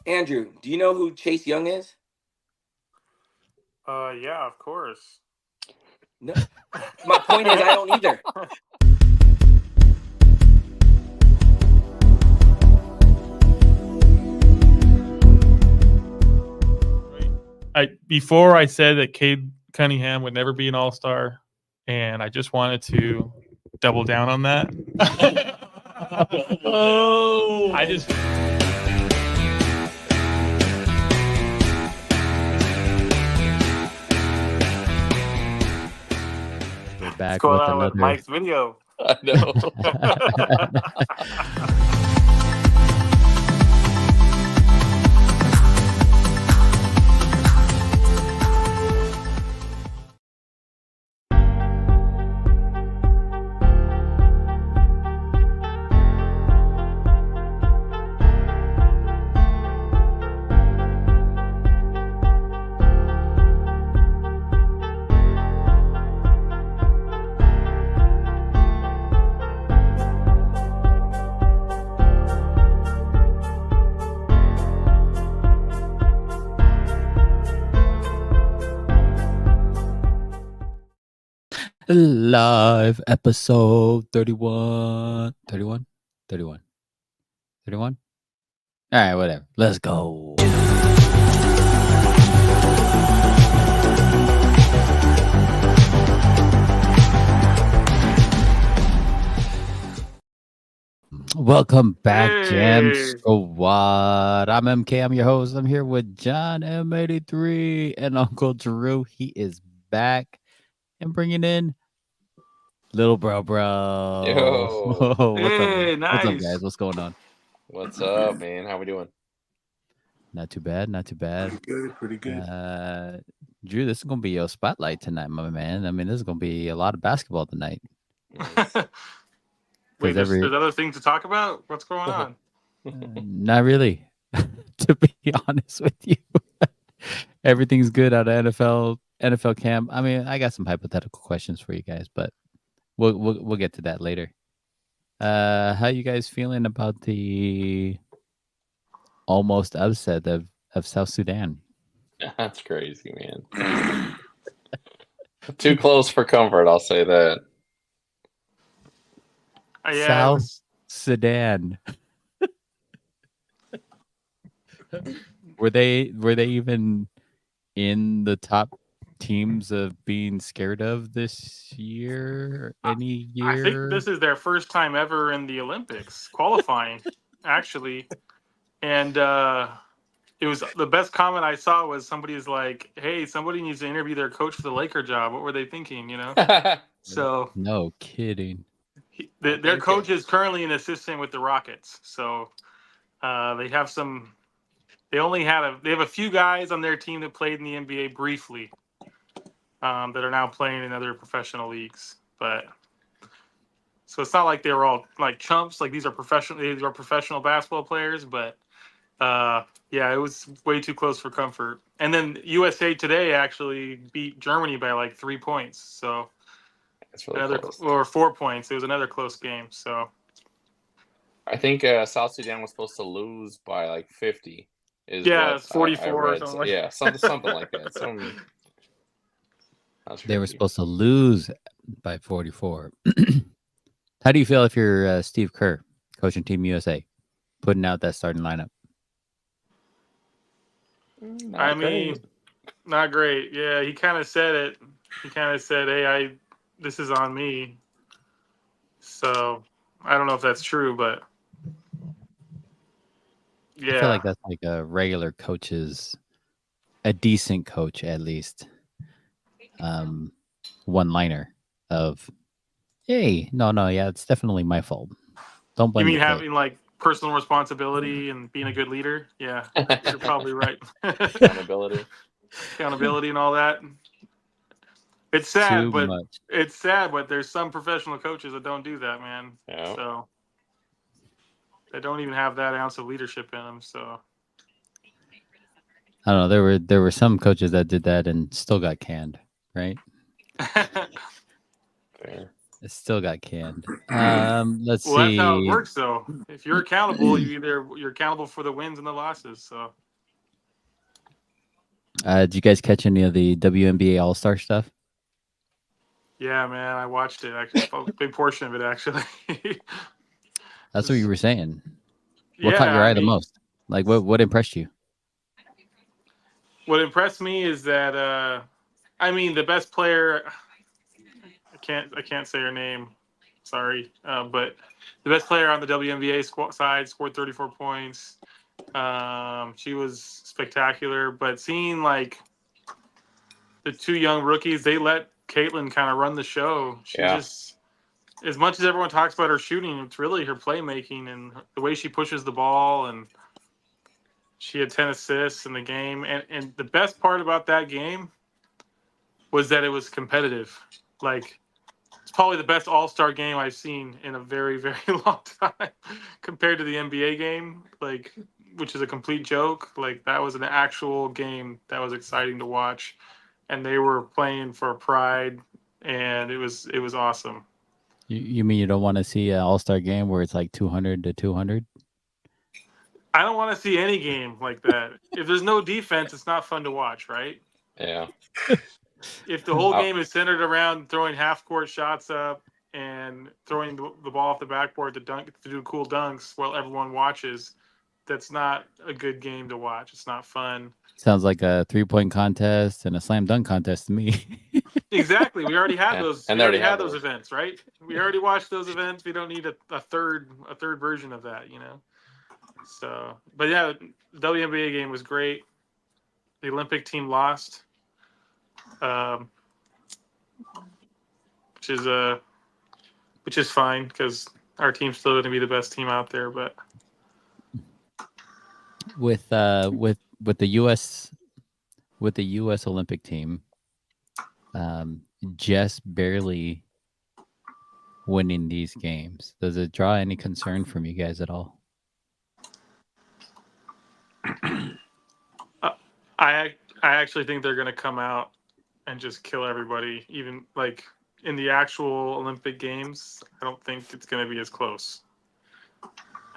Andrew, do you know who Chase Young is? Yeah, of course. No. My point is, I don't either. Before I said that Cade Cunningham would never be an All-Star, and I just wanted to double down on that. I just. We're back What's with going on with another. Mike's video? I know. Live episode 31. 31? 31. 31? All right, whatever. Let's go. Welcome back, JAMM Hey. Squad. I'm MK. I'm your host. I'm here with John M83 and Uncle Drew. He is back and bringing in little bro. Yo. What's up, Hey, man? What's up, nice. guys? What's going on? What's up, man? How we doing? Not too bad. Not too bad. Pretty good. Drew, this is gonna be your spotlight tonight, my man. I mean, this is gonna be a lot of basketball tonight. Nice. Wait, there's other things to talk about? What's going on? Not really, to be honest with you. Everything's good out of NFL camp. I mean, I got some hypothetical questions for you guys, but we'll get to that later. How you guys feeling about the almost upset of South Sudan? That's crazy, man. Too close for comfort, I'll say that. Yeah, South Sudan. Were they even in the top teams of being scared of this year? Any year? I think this is their first time ever in the Olympics qualifying, actually. And it was the best comment I saw was somebody's like, "Hey, somebody needs to interview their coach for the Laker job. What were they thinking?" You know. So no kidding. Their coach is currently an assistant with the Rockets, so they have some. They have a few guys on their team that played in the NBA briefly, that are now playing in other professional leagues. But so it's not like they were all like chumps. Like these are professional basketball players. But yeah, it was way too close for comfort. And then USA Today actually beat Germany by like 3 points. So. That's really close. Or 4 points. It was another close game. So I think South Sudan was supposed to lose by like 50. It's 44 or something like that. Yeah, something like that. They were supposed to lose by 44. How do you feel if you're Steve Kerr, coaching Team USA, putting out that starting lineup? Not great. Yeah, he kind of said it. He kind of said, "Hey, this is on me." So I don't know if that's true, but yeah, I feel like that's like a regular coach's, a decent coach at least, one-liner of, "Hey, no, yeah, it's definitely my fault. Don't blame." You mean having like personal responsibility and being a good leader? Yeah, you're probably right. Accountability and all that. It's sad, Too much. It's sad, but there's some professional coaches that don't do that, man. Yeah. So they don't even have that ounce of leadership in them. So I don't know. There were some coaches that did that and still got canned, right? Fair. It still got canned. Let's Well, that's how it see. works, though. If you're accountable, you're accountable for the wins and the losses. So Did you guys catch any of the WNBA All Star stuff? yeah, man, I watched it. Actually, a big portion of it actually. That's what you were saying. What caught Yeah, your I eye the mean, most? Like, what impressed you? what impressed me is that I mean, the best player. I can't say her name. Sorry, but the best player on the WNBA side scored 34 points. She was spectacular, but seeing like the two young rookies, they let Caitlin kind of run the show. She Yeah. just, as much as everyone talks about her shooting, it's really her playmaking and the way she pushes the ball. And she had 10 assists in the game. And the best part about that game was that it was competitive. Like, it's probably the best All-Star game I've seen in a very, very long time compared to the NBA game, like, which is a complete joke. Like, that was an actual game that was exciting to watch, and they were playing for pride, and it was awesome. You mean you don't want to see an All Star game where it's like 200 to 200? I don't want to see any game like that. If there's no defense, it's not fun to watch, right? Yeah. If the whole I- game is centered around throwing half-court shots up and throwing the ball off the backboard to do cool dunks while everyone watches, that's not a good game to watch. It's not fun. Sounds like a 3-point contest and a slam dunk contest to me. Exactly. We already had Yeah, those. and We they already already had have those those. events, right? We already watched those events. We don't need a third version of that, you know. So, but yeah, the WNBA game was great. The Olympic team lost, um, which is fine because our team's still going to be the best team out there. But with the US Olympic team, just barely winning these games, does it draw any concern from you guys at all? I actually think they're going to come out and just kill everybody. Even like in the actual Olympic Games, I don't think it's going to be as close. I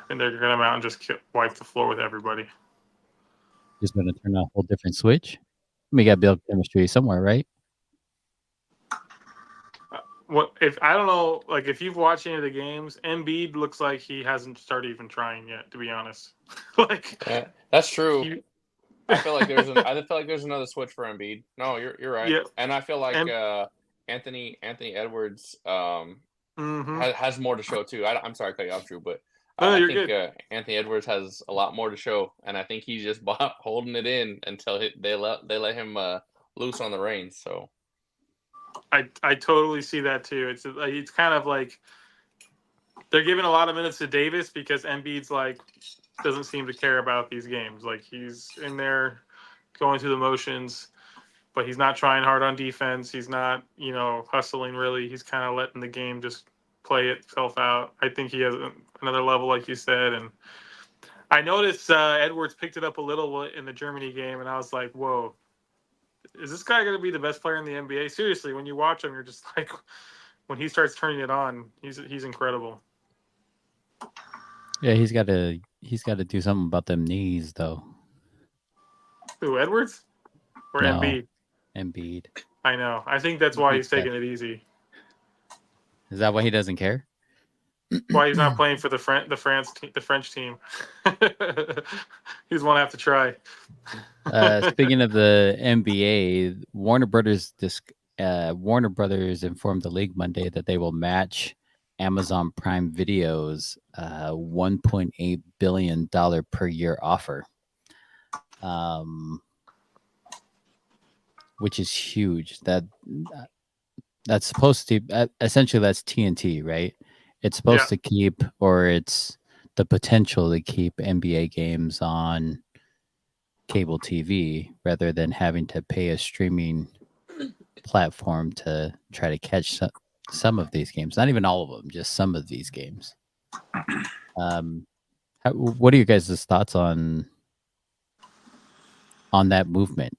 think they're going to come out and just wipe the floor with everybody. Just going to turn a whole different switch. We got to build chemistry somewhere, right? What if I don't know? Like if you've watched any of the games, Embiid looks like he hasn't started even trying yet. To be honest, like Yeah, that's true. he, I feel like there's another switch for Embiid. No, you're right. Yeah. And I feel like And- Anthony Edwards Mhm. has more to show too. I'm sorry to cut you off, Drew, but No, I you're think good. Anthony Edwards has a lot more to show, and I think he's just holding it in until they let him loose on the reins. So I totally see that too. It's kind of like they're giving a lot of minutes to Davis because Embiid's like doesn't seem to care about these games. Like he's in there going through the motions, but he's not trying hard on defense. He's not, hustling really. He's kind of letting the game just play itself out. I think he has another level, like you said. And I noticed Edwards picked it up a little in the Germany game, and I was like, whoa, is this guy going to be the best player in the NBA? Seriously, when you watch him, you're just like, when he starts turning it on, he's incredible. Yeah, he's got to do something about them knees though. Who, Edwards or No. Embiid? Embiid. I know. I think that's why he's taking it easy. Is that why he doesn't care? Why he's not playing for the French team. He doesn't want to have to try. Speaking of the NBA, Warner Brothers informed the league Monday that they will match Amazon Prime Video's $1.8 billion per year offer, which is huge. That's supposed to essentially that's TNT, right? It's supposed to keep, or it's the potential to keep NBA games on cable TV rather than having to pay a streaming platform to try to catch some of these games. Not even all of them, just some of these games. What are you guys' thoughts on that movement?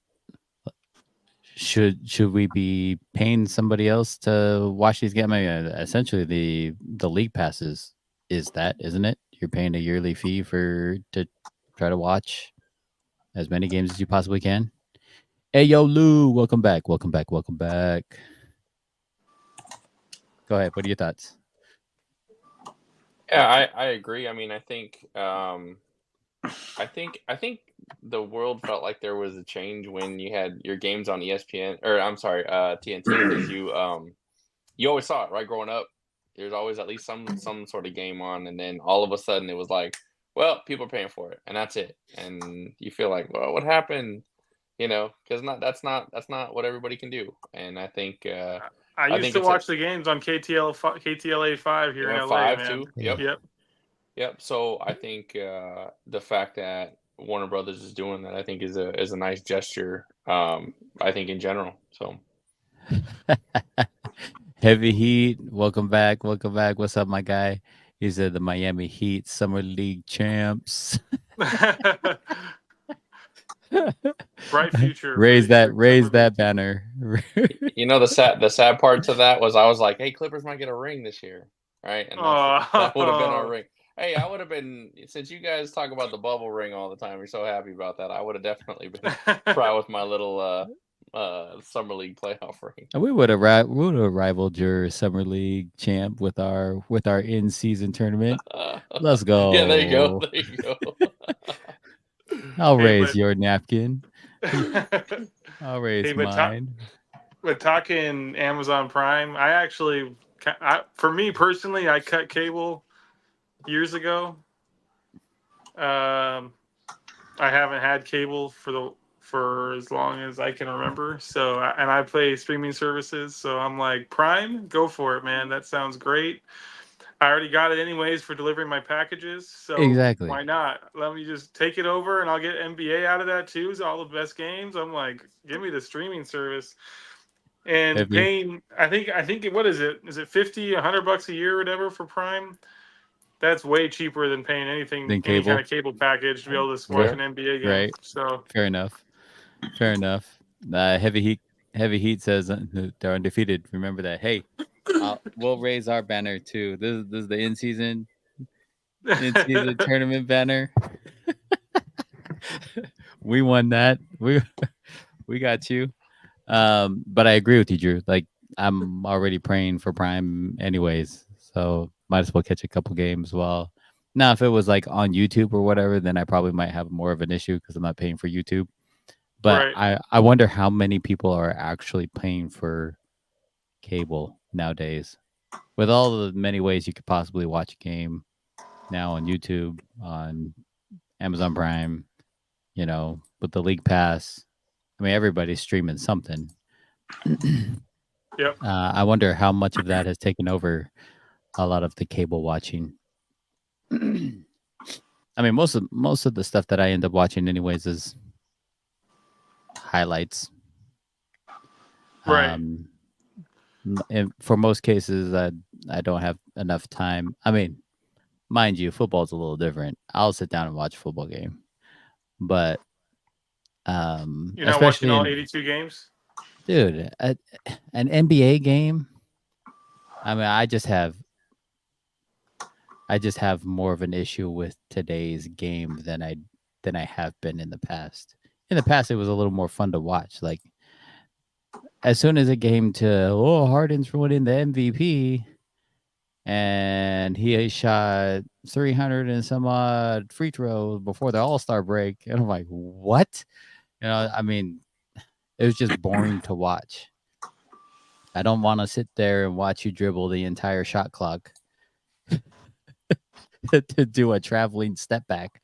should we be paying somebody else to watch these games? I mean, essentially, the league passes is that, isn't it? You're paying a yearly fee to try to watch as many games as you possibly can. Hey, yo, Lou, welcome back. Welcome back. Welcome back. Go ahead. What are your thoughts? Yeah, I agree. I mean, I think the world felt like there was a change when you had your games on ESPN, or I'm sorry, TNT, because you always saw it, right? Growing up, there's always at least some sort of game on, and then all of a sudden it was like, well, people are paying for it, and that's it. And you feel like, well, what happened? Because that's not what everybody can do. And I think I used think to it's watch the games on KTLA 5 here in LA, 5 man. too. Yeah. Yep. So I think the fact that Warner Brothers is doing that, I think, is a nice gesture. I think in general. So Heavy Heat, welcome back. Welcome back. What's up, my guy? He said the Miami Heat Summer League champs. Bright future. for Raise the that banner. the sad part to that was I was like, hey, Clippers might get a ring this year, right? And that would have been our ring. Hey, I would have been, since you guys talk about the bubble ring all the time, you're so happy about that. I would have definitely been proud with my little summer league playoff ring. We would have rivaled your summer league champ with our in-season tournament. Let's go. Yeah, there you go. There you go. I'll Hey, raise but- your napkin. I'll raise Hey, but mine. But talking Amazon Prime, for me personally, I cut cable years ago. I haven't had cable for as long as I can remember. So, and I play streaming services. So I'm like, Prime, go for it, man. That sounds great. I already got it anyways for delivering my packages. So Exactly. why not? Let me just take it over and I'll get NBA out of that too. It's all the best games. I'm like, give me the streaming service. And Heavy. paying, I think what is it? Is it $50, $100 a year or whatever for Prime? That's way cheaper than paying any Than kind cable? of cable package to be able to watch Sure. an NBA game. Right. So Fair enough. Heavy Heat says they're undefeated. Remember that. Hey, we'll raise our banner too. This is the in-season tournament banner. We won that. We got you. But I agree with you, Drew. Like, I'm already praying for Prime anyways, so might as well catch a couple games. Well, now if it was like on YouTube or whatever, then I probably might have more of an issue because I'm not paying for YouTube. But Right. I wonder how many people are actually paying for cable nowadays, with all the many ways you could possibly watch a game now on YouTube, on Amazon Prime, with the League Pass. I mean, everybody's streaming something. Yep. I wonder how much of that has taken over a lot of the cable watching. I mean, most of the stuff that I end up watching, anyways, is highlights. Right. And for most cases, I don't have enough time. I mean, mind you, football's a little different. I'll sit down and watch a football game, but You're not watching all 82 games? dude, an NBA game. I mean, I just have more of an issue with today's game than I have been in the past. In the past, it was a little more fun to watch. Like, as soon as it came to Harden's winning the MVP, and he shot 300 and some odd free throws before the All-Star break, and I'm like, what? I mean, it was just boring to watch. I don't want to sit there and watch you dribble the entire shot clock to do a traveling step back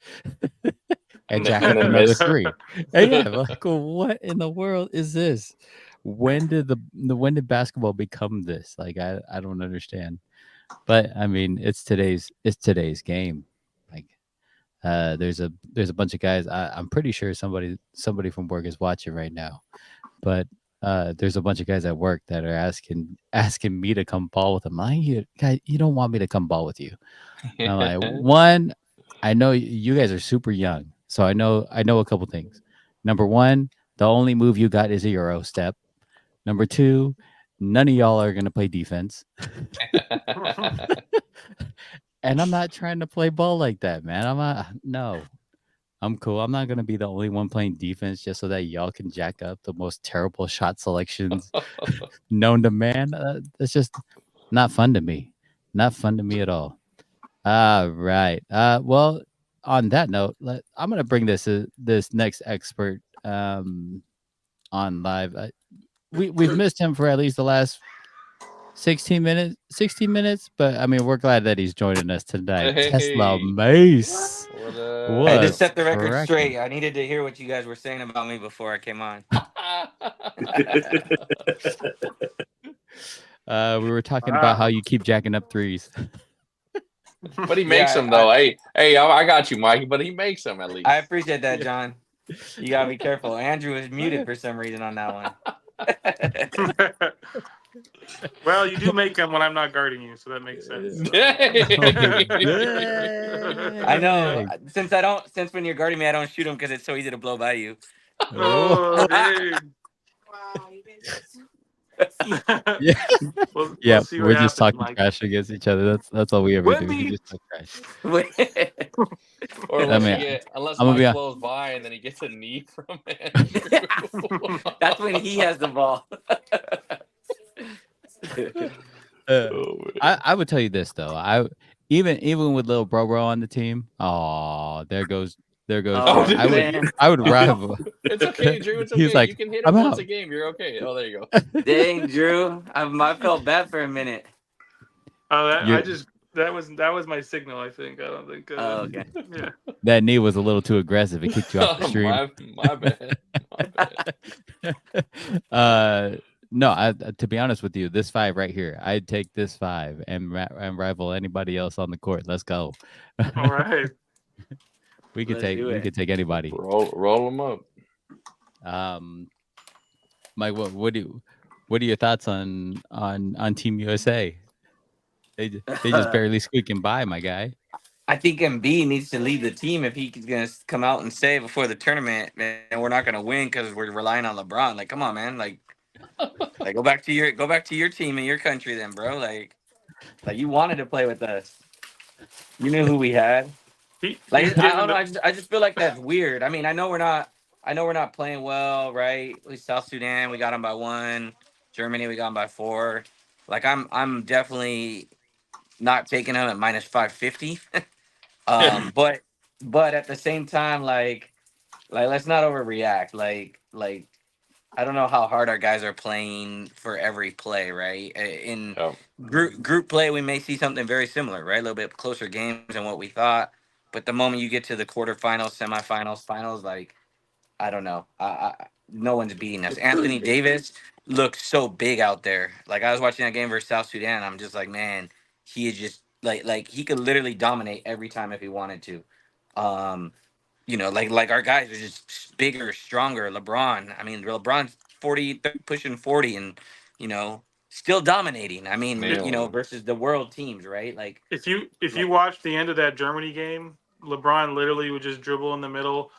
and jack up then another miss. three. And yeah, like, what in the world is this? When did basketball become this? Like, I don't understand. But I mean, it's today's game. Like, there's a bunch of guys. I'm pretty sure somebody from work is watching right now. But there's a bunch of guys at work that are asking me to come ball with them. You don't want me to come ball with you. I'm like, one, I know you guys are super young, so I know a couple things. Number one, the only move you got is a Euro step. Number 2, none of y'all are gonna play defense. And I'm not trying to play ball like that, man. No. I'm cool. I'm not gonna be the only one playing defense just so that y'all can jack up the most terrible shot selections known to man. That's just not fun to me. Not fun to me at all. All right. Well, on that note, I'm gonna bring this next expert on live. We've missed him for at least the last 16 minutes, but I mean, we're glad that he's joining us tonight. Tesla Hey. Mace. What I had to What's set the record cracking? straight. I needed to hear what you guys were saying about me before I came on. We were talking about how you keep jacking up threes. But he makes Yeah, them though. Hey, I got you, Mike. But he makes them at least. I appreciate that, John. You gotta be careful. Andrew is muted for some reason on that one. Well, you do make them when I'm not guarding you, so that makes sense. I know. Since when you're guarding me, I don't shoot him because it's so easy to blow by you. Oh, dang. Wow, you guys Yeah. We'll Yeah, see what we're just happens, talking Mike. trash against each other. That's all we ever do. We Wendy! just talk trash. Or I unless, mean, unless I'm gonna Mike be blows by and then he gets a knee from Andrew. That's when he has the ball. Oh, man. I would tell you this though. Even with little bro on the team. Oh, there goes. Oh, did man. I would rival. It's okay, Drew. It's okay. He's like, you can hit "I'm him once out." a game. You're okay. Oh, there you go. Dang, Drew. I felt bad for a minute. Oh, You- that was my signal. I think. I don't think. Oh, okay. Yeah. That knee was a little too aggressive. It kicked you off the stream. my bad. My bad. No, to be honest with you, this 5 right here, I'd take this 5 and rival anybody else on the court. Let's go. All right. we could Let's do it. take anybody. Roll them up. Mike, what are your thoughts on Team USA? They just barely squeaking by, my guy. I think Embiid needs to lead the team if he's going to come out and say before the tournament, man, we're not going to win because we're relying on LeBron. Like, come on, man. Like go back to your team and your country, then, bro. Like you wanted to play with us. You knew who we had. Like, I don't know. I just feel like that's weird. I mean, I know we're not playing well, right? At least South Sudan, we got them by 1. Germany, we got them by 4. Like, I'm definitely not taking them at minus 550. But at the same time, like let's not overreact. Like I don't know how hard our guys are playing for every play, right? In group play, we may see something very similar, right? A little bit closer games than what we thought. But the moment you get to the quarterfinals, semifinals, finals, like I don't know, no one's beating us. Anthony Davis looks so big out there. Like I was watching that game versus South Sudan, and I'm just like, man, he is just like he could literally dominate every time if he wanted to. Like our guys are just bigger, stronger. LeBron, I mean, LeBron's 40, pushing 40, and still dominating. I mean, Man. versus the world teams, right? Like if you watch the end of that Germany game, LeBron literally would just dribble in the middle,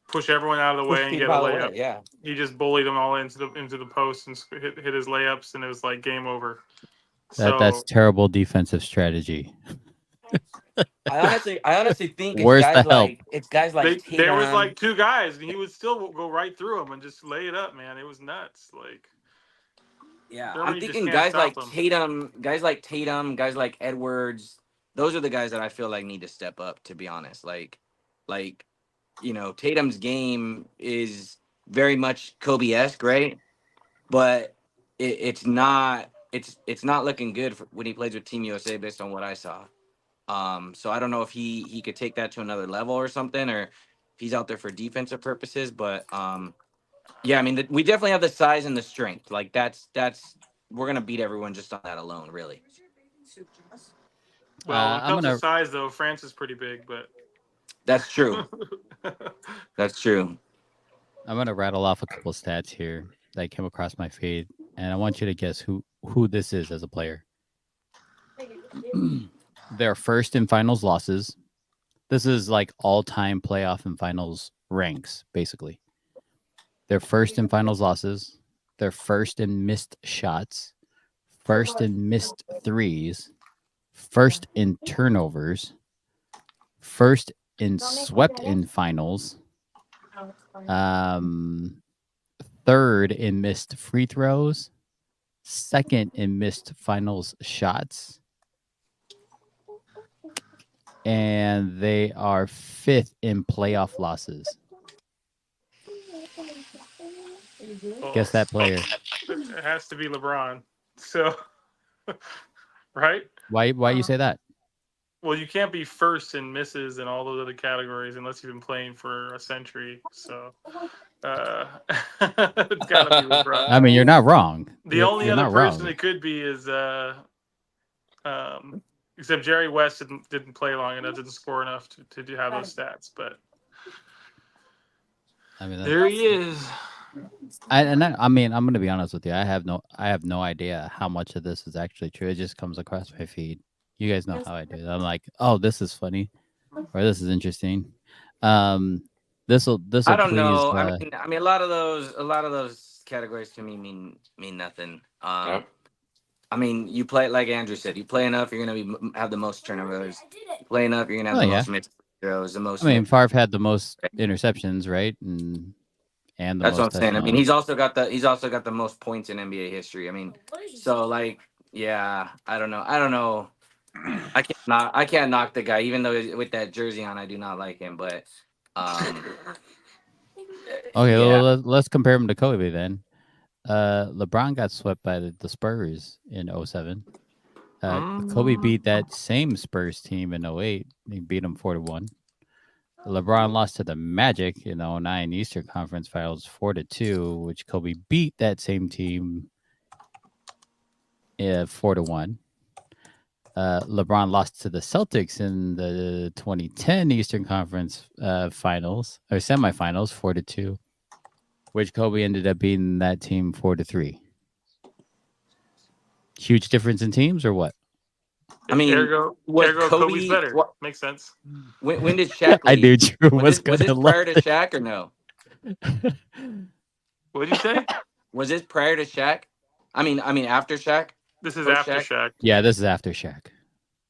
push everyone out of the way, and get a layup. Yeah, He just bullied them all into the post and hit his layups, and it was like game over. That's terrible defensive strategy. I honestly think Where's the help? It's guys like there was like 2 guys, and he would still go right through them and just lay it up, man. It was nuts. Like, yeah, Germany I'm just thinking can't guys stop like Tatum, guys like Edwards. Those are the guys that I feel like need to step up. To be honest, like Tatum's game is very much Kobe-esque, right? But it's not looking good when he plays with Team USA based on what I saw. So I don't know if he could take that to another level or something, or if he's out there for defensive purposes. But yeah, I mean, we definitely have the size and the strength. Like that's we're gonna beat everyone just on that alone, really. Well, when it comes I'm to size, though, France is pretty big, but that's true. That's true. I'm gonna rattle off a couple of stats here that came across my feed, and I want you to guess who this is as a player. Their first in finals losses. This is like all-time playoff and finals ranks, basically. Their first in finals losses, they're first in missed shots, first in missed threes, first in turnovers, first in swept in finals, third in missed free throws, second in missed finals shots, and they are fifth in playoff losses. Guess that player. It has to be LeBron. So, right? Why you say that? Well, you can't be first in misses and all those other categories unless you've been playing for a century. So, it's got to be LeBron. I mean, you're not wrong. The only You're other not person wrong. it could be is, except Jerry West didn't play long enough, didn't score enough to have those stats. But I mean, there he is. I mean, I'm gonna be honest with you. I have no idea how much of this is actually true. It just comes across my feed. You guys know how I do it. I'm like, oh, this is funny, or this is interesting. This'll I don't please. know. I mean, a lot of those categories to me mean nothing. Yep. I mean, you play like Andrew said. You play enough, you're gonna have the most turnovers. Play enough, you're gonna have the most missed throws. The most. I mean, Favre had the most interceptions, right? And the that's most what I'm saying. I mean, touchdowns. he's also got the most points in NBA history. I mean, so like, yeah, I don't know. I can't knock the guy, even though with that jersey on, I do not like him. But Okay, yeah. well, let's compare him to Kobe then. LeBron got swept by the Spurs in 07. Kobe beat that same Spurs team in 08. He beat them 4-1. LeBron lost to the Magic in the 09 Eastern Conference Finals 4-2, which Kobe beat that same team 4-1. LeBron lost to the Celtics in the 2010 Eastern Conference Finals or semifinals 4-2, which Kobe ended up beating that team 4-3. Huge difference in teams, or what? I mean, ergo Kobe's better. Makes sense. When did Shaq leave? I knew Drew was this prior to Shaq or no? What did you say? Was this prior to Shaq? I mean after Shaq? This is after Shaq. Yeah, this is after Shaq.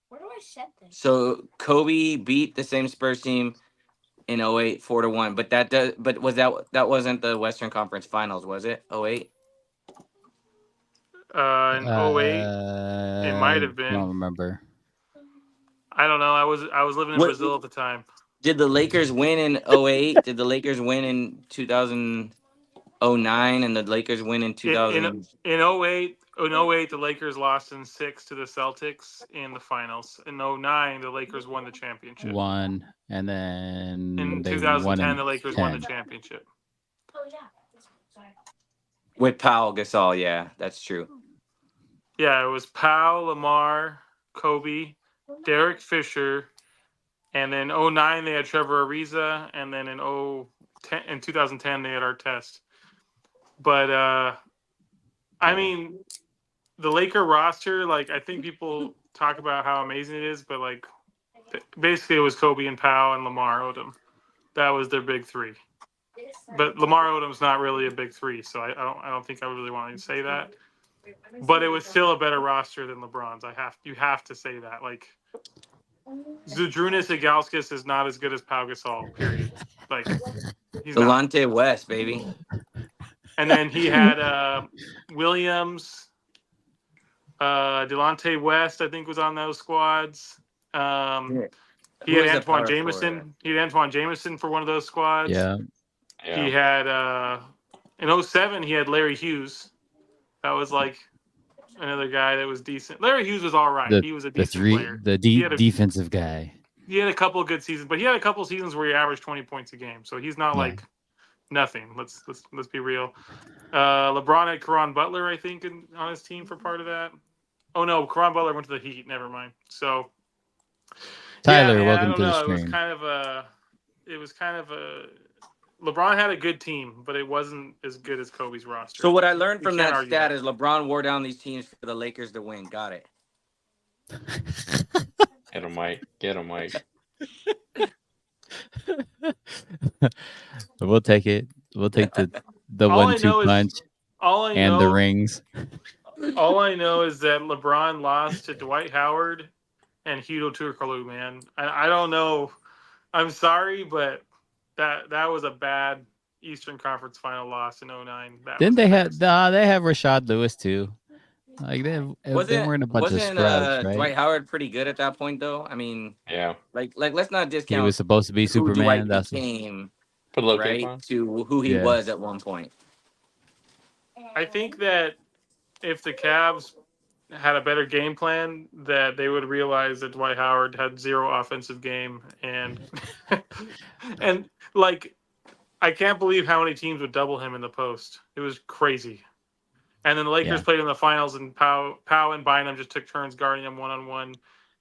Where do I set this? So Kobe beat the same Spurs team in 08 4-1, but that wasn't the Western Conference Finals, was it? 08? In 08, it might have been. I don't remember. I don't know. I was living in Brazil at the time. Did the Lakers win in 08? Did the Lakers win in 2009 and the Lakers win in 2000? In 08, the Lakers lost in 6 to the Celtics in the finals. In 09, the Lakers won the championship. And then in 2010, the Lakers won the championship. Oh yeah. Sorry. With Powell Gasol, yeah, that's true. Yeah, it was Powell, Lamar, Kobe, Derek Fisher, and then 09 they had Trevor Ariza, and then in 2010 they had Artest. But I mean, the Laker roster, like, I think people talk about how amazing it is, but like, basically it was Kobe and Powell and Lamar Odom. That was their big three. But Lamar Odom's not really a big three, so I don't think I really want to say that. But it was still a better roster than LeBron's. You have to say that. Like, Zydrunas Ilgauskas is not as good as Pau Gasol. Period. Like, he's Delonte West, baby. And then he had Williams, Delonte West, I think, was on those squads. He had Antoine Jameson. He had Antoine Jameson for one of those squads. Yeah. He had in 07 he had Larry Hughes. That was like another guy that was decent. Larry Hughes was all right. He was a decent player. The defensive guy. He had a couple of good seasons, but he had a couple of seasons where he averaged 20 points a game. So he's not like nothing. Let's be real. LeBron had Caron Butler, I think, on his team for part of that. Oh no, Caron Butler went to the Heat. Never mind. So Tyler, welcome to the stream. It was kind of a. LeBron had a good team, but it wasn't as good as Kobe's roster. So what I learned from that stat is LeBron wore down these teams for the Lakers to win. Got it. Get him, Mike. Get him, Mike. We'll take it. We'll take the 1-2 punch. all I and know, the rings. all I know is that LeBron lost to Dwight Howard and Hudo Turkoglu. Man, I don't know. I'm sorry, but that was a bad Eastern Conference Final loss in 09. That Didn't was they have? embarrassing. They have Rashad Lewis too. Like they Wasn't weren't a bunch of wasn't scrubs, right? Dwight Howard pretty good at that point though? I mean, Yeah. like let's not He was discount supposed to be who Dwight Superman. That's became, Put a little cape right, on. to who he Yeah. was at one point. I think that if the Cavs had a better game plan, that they would realize that Dwight Howard had zero offensive game, and and like I can't believe how many teams would double him in the post. It was crazy. And then the Lakers Yeah. played in the finals, and Powell and Bynum just took turns guarding him 1-on-1,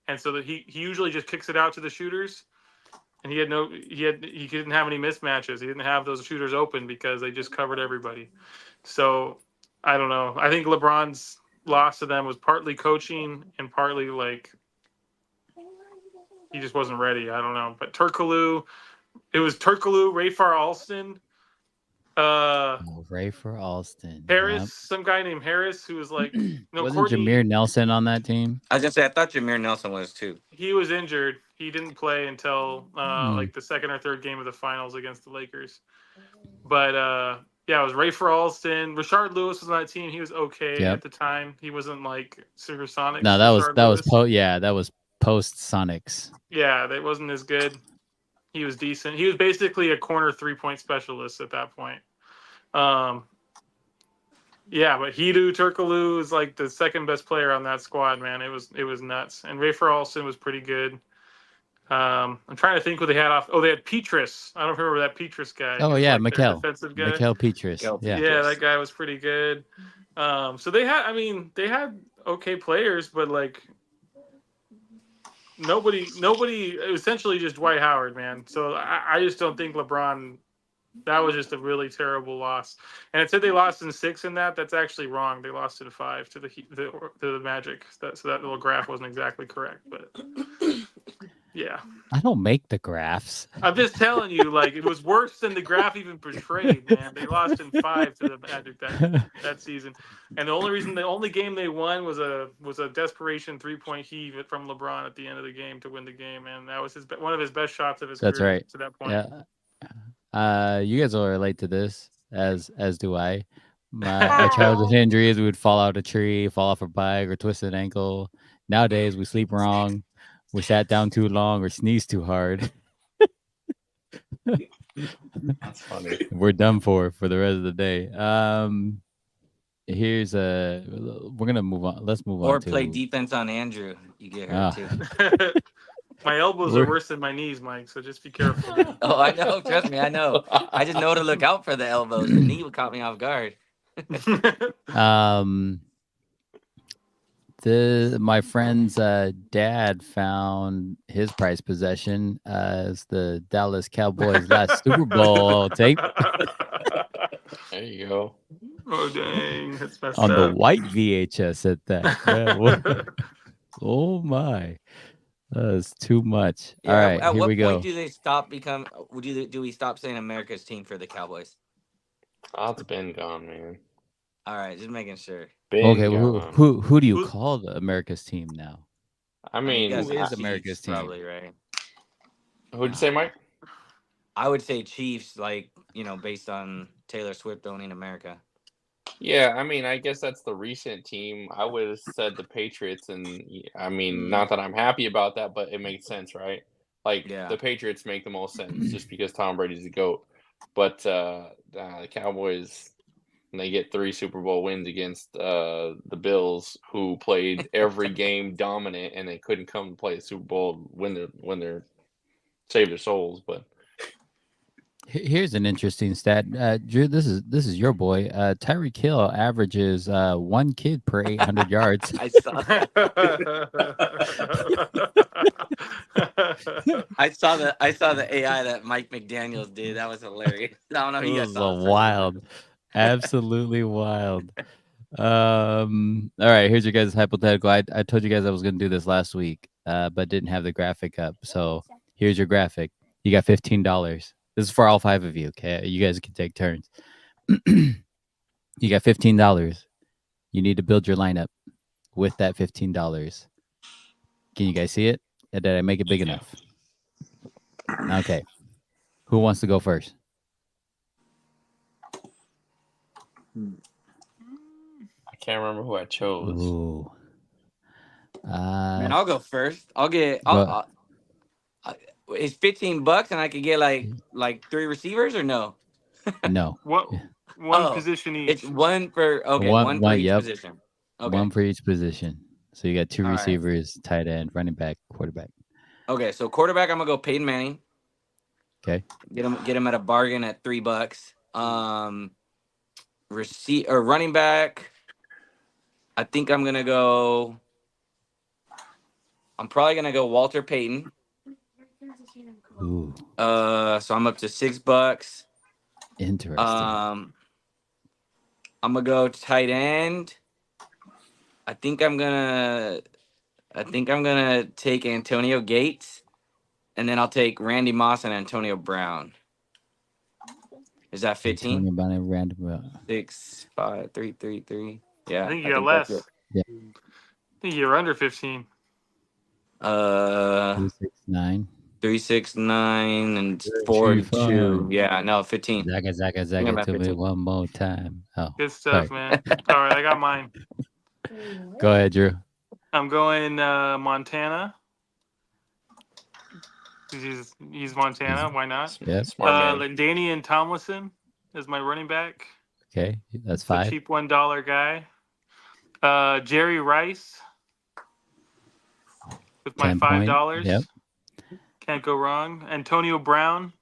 and so that he usually just kicks it out to the shooters, and he didn't have any mismatches. He didn't have those shooters open because they just covered everybody. So I don't know. I think LeBron's loss to them was partly coaching and partly like he just wasn't ready. I don't know. But Turkoglu, it was Turkoglu, Rayfar Alston, Ray for Alston. Harris, some guy named Harris who was like no Wasn't Courtney. Jameer Nelson on that team? I was gonna say I thought Jameer Nelson was too. He was injured. He didn't play until Hmm. like the second or third game of the finals against the Lakers. But yeah, it was Rayfar Alston. Rashard Lewis was on that team. He was okay Yep. at the time. He wasn't like Supersonics. No, that was Rashard Lewis. that was post Sonics. Yeah, that wasn't as good. He was decent. He was basically a corner 3-point specialist at that point. Yeah, but Hidu Turkoglu is like the second best player on that squad, man. It was nuts. And Rayfar Alston was pretty good. I'm trying to think what they had off. Oh, they had Petrus. I don't remember that Petrus guy. He Oh was yeah, like their Mikel. defensive guy. Mikel Petrus. Mikel Yeah. Petrus. Yeah, that guy was pretty good. So they had okay players, but like nobody essentially just Dwight Howard, man. So I just don't think LeBron. That was just a really terrible loss. And it said they lost in 6 in that. That's actually wrong. They lost in 5 to the Magic. So that little graph wasn't exactly correct, but yeah. I don't make the graphs. I'm just telling you, like it was worse than the graph even portrayed, man. They lost in 5 to the Magic that season, and the only game they won was a desperation 3-point heave from LeBron at the end of the game to win the game, and that was one of his best shots of his That's career right. to that point. Yeah. You guys will relate to this, as do I. My childhood injuries, we would fall out a tree, fall off a bike, or twist an ankle. Nowadays, we sleep wrong, we sat down too long, or sneezed too hard. That's funny. We're done for the rest of the day. Here's we're gonna move on. Let's move on. Or to play defense on Andrew. You get hurt too. My elbows are worse than my knees, Mike. So just be careful. Oh, I know. Trust me, I know. I just know to look out for the elbows. The knee would caught me off guard. My friend's dad found his prized possession as the Dallas Cowboys last Super Bowl tape There you go. Oh dang, that's messed on the up. white VHS at that. Yeah, well, oh my, that's too much. Yeah, All right, at here what we point go. do they stop become? Do we stop saying America's team for the Cowboys? Oh, it's been gone, man. All right, just making sure. Been Okay, gone. who do you Who- call the America's team now? I You mean, guys who is say America's Chiefs, team? probably, right? who'd you say, Mike? I would say Chiefs, like, based on Taylor Swift owning America. Yeah, I mean, I guess that's the recent team. I would have said the Patriots, and I mean, not that I'm happy about that, but it makes sense, right? Like Yeah. the Patriots make the most sense just because Tom Brady's the GOAT. But the Cowboys, they get 3 Super Bowl wins against the Bills, who played every game dominant, and they couldn't come to play the Super Bowl when they're save their souls. But Here's an interesting stat, Drew. This is your boy. Tyreek Hill averages 1 kid per 800 yards. I saw that. I saw the AI that Mike McDaniels did. That was hilarious. I don't know if you guys It saw was it. wild, absolutely wild. All right, here's your guys' hypothetical. I told you guys I was gonna do this last week, but didn't have the graphic up. So here's your graphic. You got $15. This is for all 5 of you. Okay, you guys can take turns. You got $15. You need to build your lineup with that $15. Can you guys see it? Did I make it big enough? Okay. Who wants to go first? I can't remember who I chose. Ooh. Man, I'll go first. I'll get. Go- It's $15, and I could get like 3 receivers or no? no. What? One Oh, position It's each. one for one for each yep. position. Okay. One for each position. So you got 2 All right. receivers, tight end, running back, quarterback. Okay, so quarterback, I'm gonna go Peyton Manning. Okay. Get him at a bargain at $3. Running back. I think I'm probably gonna go Walter Payton. Ooh. So I'm up to $6. Interesting. I'm gonna go tight end. I think I'm gonna take Antonio Gates, and then I'll take Randy Moss and Antonio Brown. Is that 15? Antonio Brown and random. 6, 5, 3, 3, 3. Yeah, I think you got that's less. it. I think you're under 15. 269. 3, 6, 9, and 4 and 2. Yeah, no, 15. Zaga about to me 15. one more time. Oh, Good stuff, sorry. man. All right, I got mine. Go ahead, Drew. I'm going Montana. He's Montana. Why not? Yep. Smart man. Ladainian Tomlinson is my running back. Okay, that's The 5. cheap $1 guy. Jerry Rice with my 10 $5. point. Yep. Can't go wrong. Antonio Brown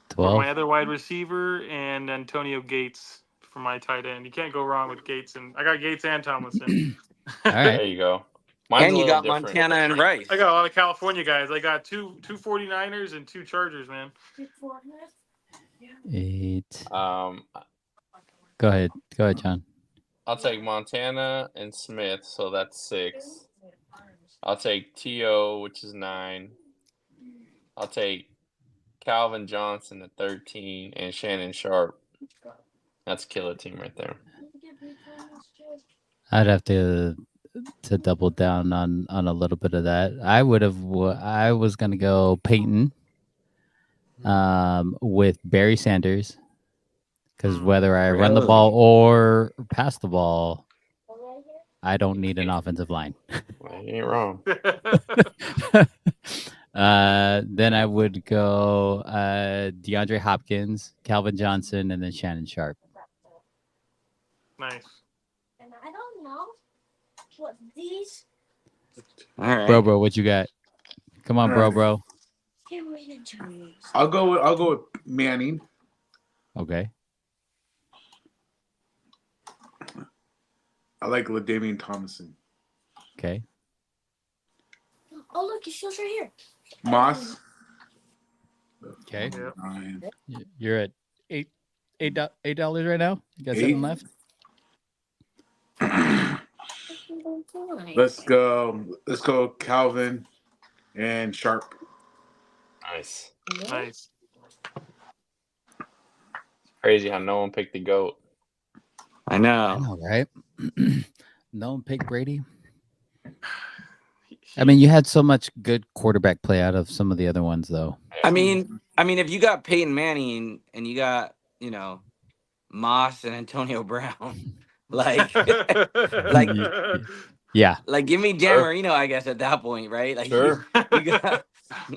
for 12. my other wide receiver, and Antonio Gates for my tight end. You can't go wrong with Gates, and I got Gates and Tomlinson. All right. There you go. Mine's And a you little got different. Montana and Rice. I got a lot of California guys. I got two 49ers and 2 Chargers, man. 8. Um, Go ahead, John. I'll take Montana and Smith, so that's 6. I'll take T.O., which is 9. I'll take Calvin Johnson at 13 and Shannon Sharp. That's a killer team right there. I'd have to double down on a little bit of that. I was gonna go Peyton, with Barry Sanders, because whether I run the ball or pass the ball, I don't need an offensive line. Well, you ain't wrong. Then I would go DeAndre Hopkins, Calvin Johnson, and then Shannon Sharp. Nice. And I don't know what these. All right. Bro, what you got? Come on, bro. I'll go with Manning. Okay. I like LaDainian Tomlinson. Okay. Oh, look, it shows right here. Moss. Okay. Yep. 9. You're at $8 right now. You got 7 left. Let's go Calvin and Sharp. Nice. Nice. Crazy how no one picked the GOAT. I I know. know, right? No one picked Brady. I mean, you had so much good quarterback play out of some of the other ones, though. I mean, if you got Peyton Manning and you got, Moss and Antonio Brown, like, Yeah. like give me Dan Marino, I guess, at that point, right? Like, Sure. you got,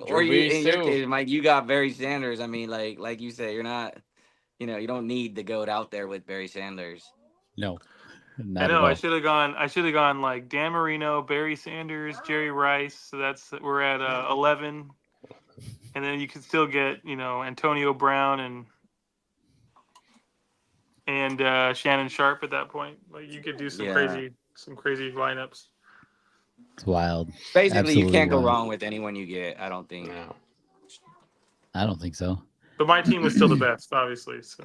or Drew you Brees, in your too. case, Mike, you got Barry Sanders. I mean, like you say, you're not, you don't need the goat out there with Barry Sanders. No. I Not know. at I all. should have gone like Dan Marino, Barry Sanders, Jerry Rice. So we're at 11, and then you could still get Antonio Brown and Shannon Sharp at that point. Like you could do some Yeah. crazy lineups. It's wild. Basically, Absolutely you can't go wild. wrong with anyone you get. I don't think. No. I don't think so. But my team was still the best, obviously. So.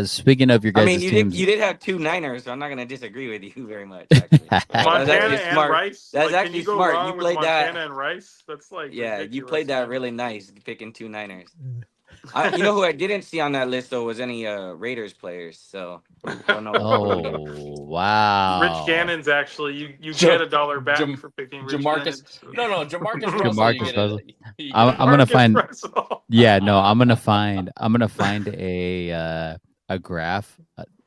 Speaking of your guys' I mean, teams, you did have 2 Niners, so I'm not gonna disagree with you very much. Actually. Montana actually and smart. Rice. That's can actually you go smart. wrong You with played that- Montana and Rice. That's like Yeah, you ridiculous, played that man. really nice, picking 2 Niners. You know who I didn't see on that list though was any Raiders players. So I don't know. Oh wow. Rich Gannon's actually you Ja- get $1 back Jam- for picking Rich Jamarcus. Gannon. No, Jamarcus Russell. You Jamarcus get Russell. You get I'm gonna Marcus find. Russell. Yeah, no, I'm gonna find. A graph,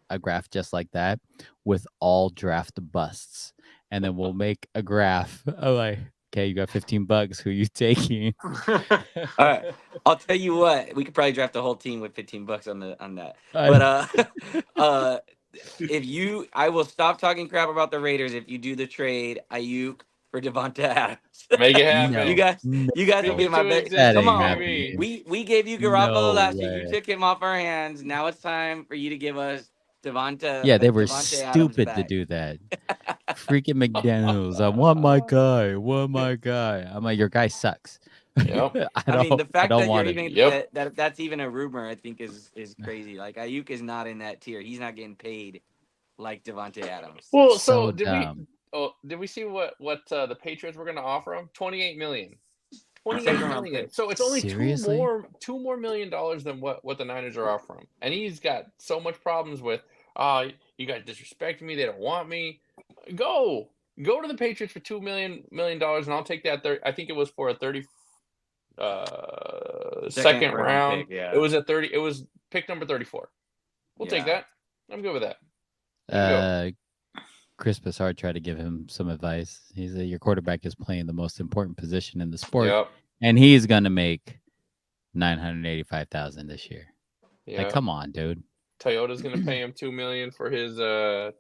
a graph just like that, with all draft busts, and then we'll make a graph. Oh, like, okay, you got $15. Who you taking? All right, I'll tell you what. We could probably draft a whole team with $15 on that. I- But I will stop talking crap about the Raiders if you do the trade Ayuk for Devonta Adams. Make it happen. No, you guys, no, you guys will be Speak it my to best. that Come existence, ain't on, baby. happening. we gave you Garoppolo No last year. You way. took him off our hands. Now it's time for you to give us Yeah, they were Devonta Adams stupid to back. do that. Freaking McDaniels. I want my guy. Want my guy. I'm like, your guy sucks. Yep. I mean, the I fact don't that you're want it. even Yep. that's even a rumor, I think is crazy. Like Ayuk is not in that tier. He's not getting paid like Devonta Adams. Well, So so did dumb. we see what the Patriots were going to offer him? 28 million. 28 Second round million. pick. So it's only Seriously? $2 more million than what the Niners are offering him. And he's got so much problems with you guys disrespect me, they don't want me. Go to the Patriots for $2 million, and I'll take that. I think it was for a 30 second round. pick, yeah. It was a 30. It was pick number 34. We'll take Yeah. that. I'm good with that. There you Chris Passard tried to give him some advice. He said, your quarterback is playing the most important position in the go. sport, Yep. and he's going to make $985,000 this year. Yeah. Like, come on, dude. Toyota's gonna pay him $2 million for his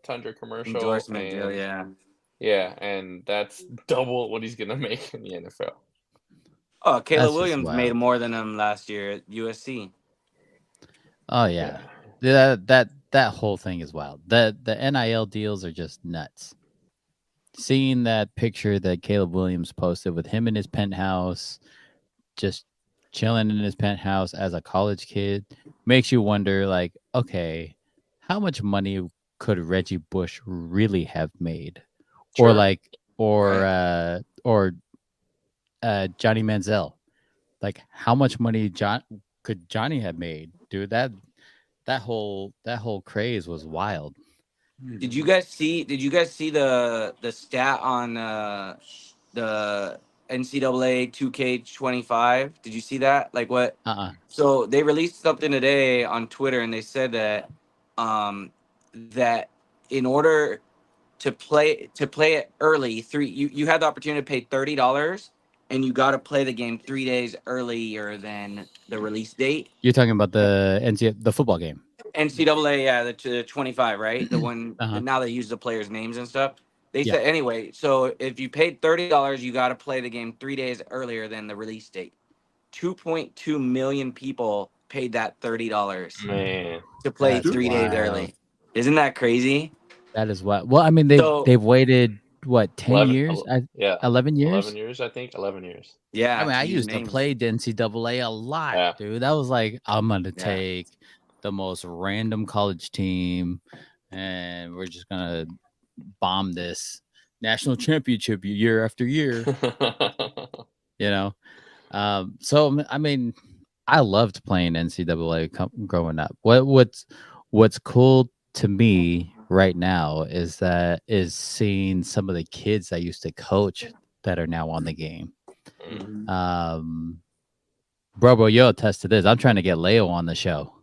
Tundra commercial Endorsement and, deal, yeah. Yeah, and that's double what he's gonna make in the NFL. Oh, That's Caleb just Williams wild. made more than him last year at USC. Oh yeah. That whole thing is wild. The NIL deals are just nuts. Seeing that picture that Caleb Williams posted with him in his penthouse, just chilling in his penthouse as a college kid, makes you wonder, like, okay, how much money could Reggie Bush really have made? Sure. Or Johnny Manziel. Like, how much money could Johnny have made? Dude, that whole craze was wild. Did you guys see the stat on the NCAA 2K25? Did you see that? Like what? So they released something today on Twitter, and they said that that in order to play it early, you had the opportunity to pay $30, and you got to play the game 3 days earlier than the release date. You're talking about the football game. NCAA, yeah, the 25, right? The one Uh-huh. now they use the players' names and stuff. They Yeah. said anyway. So if you paid $30, you got to play the game 3 days earlier than the release date. 2.2 million people paid that $30 Man. to play That's 3 days wild. early. Isn't that crazy? That is what. Well, I mean, So- they've waited what 10 11 years? Yeah. 11 years. 11 years, I think. 11 years. Yeah. I mean, I use used to names. play the NCAA a lot, Yeah. dude. That was like, I'm gonna Yeah. take the most random college team, and we're just gonna bomb this national championship year after year. You know. So I mean, I loved playing NCAA growing up. What's cool to me right now is seeing some of the kids I used to coach that are now on the game. Bro, you'll attest to this. I'm trying to get Leo on the show.